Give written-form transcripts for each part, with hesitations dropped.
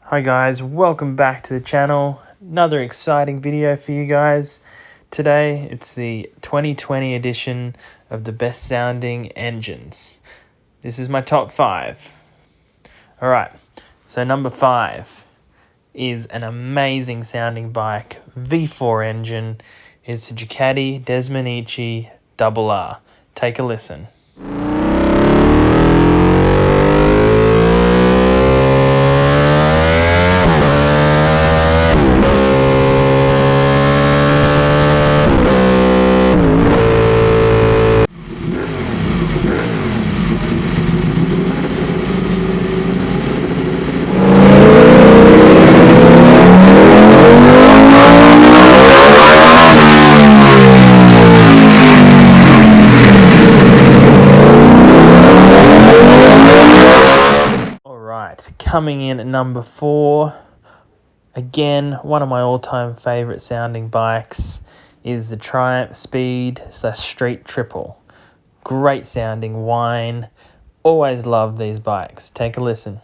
Hi guys, welcome back to the channel. Another exciting video for you guys. Today it's the 2020 edition of the best sounding engines. This is my top 5. Alright, so number 5 is an amazing sounding bike, V4 engine. It's a Ducati DESMOSEDICI RR. Take a listen. Coming in at number 4, again, one of my all-time favorite sounding bikes is the Triumph Speed/Street Triple. Great sounding whine. Always love these bikes. Take a listen.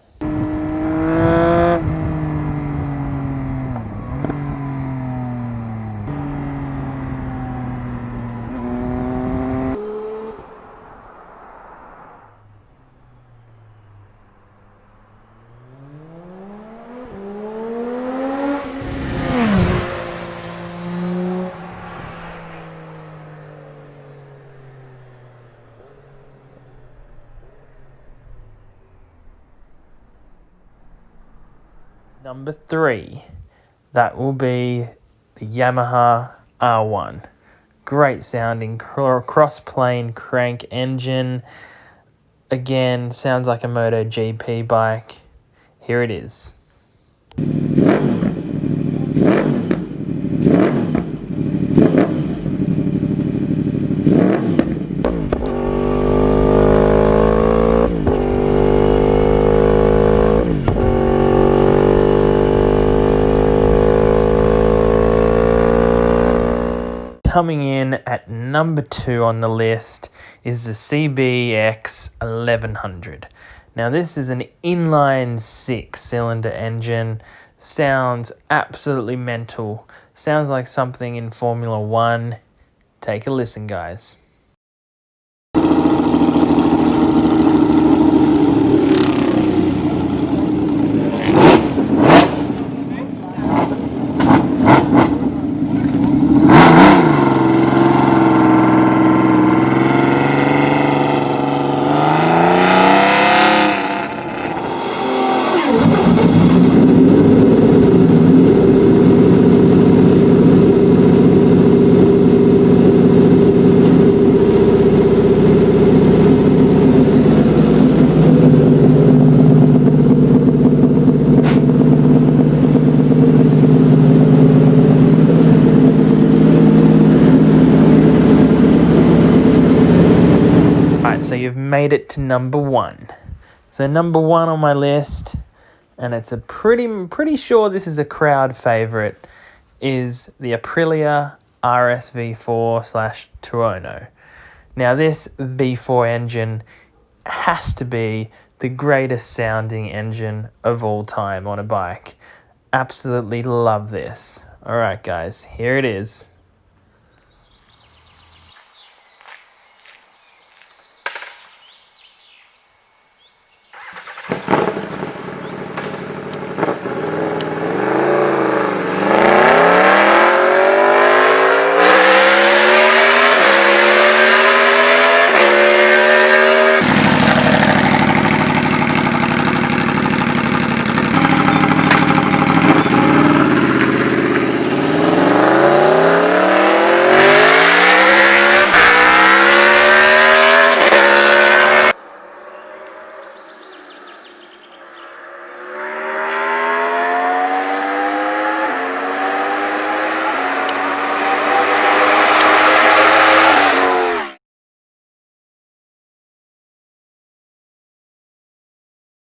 Number 3, that will be the Yamaha R1. Great sounding cross-plane crank engine. Again, sounds like a MotoGP bike. Here it is. Coming in at number 2 on the list is the CBX 1100. Now this is an inline 6-cylinder engine. Sounds absolutely mental. Sounds like something in Formula 1. Take a listen, guys. So you've made it to number 1. So number 1 on my list, and it's a pretty sure this is a crowd favorite, is the Aprilia RSV4/TUONO. Now this V4 engine has to be the greatest sounding engine of all time on a bike. Absolutely love this. Alright guys, here it is.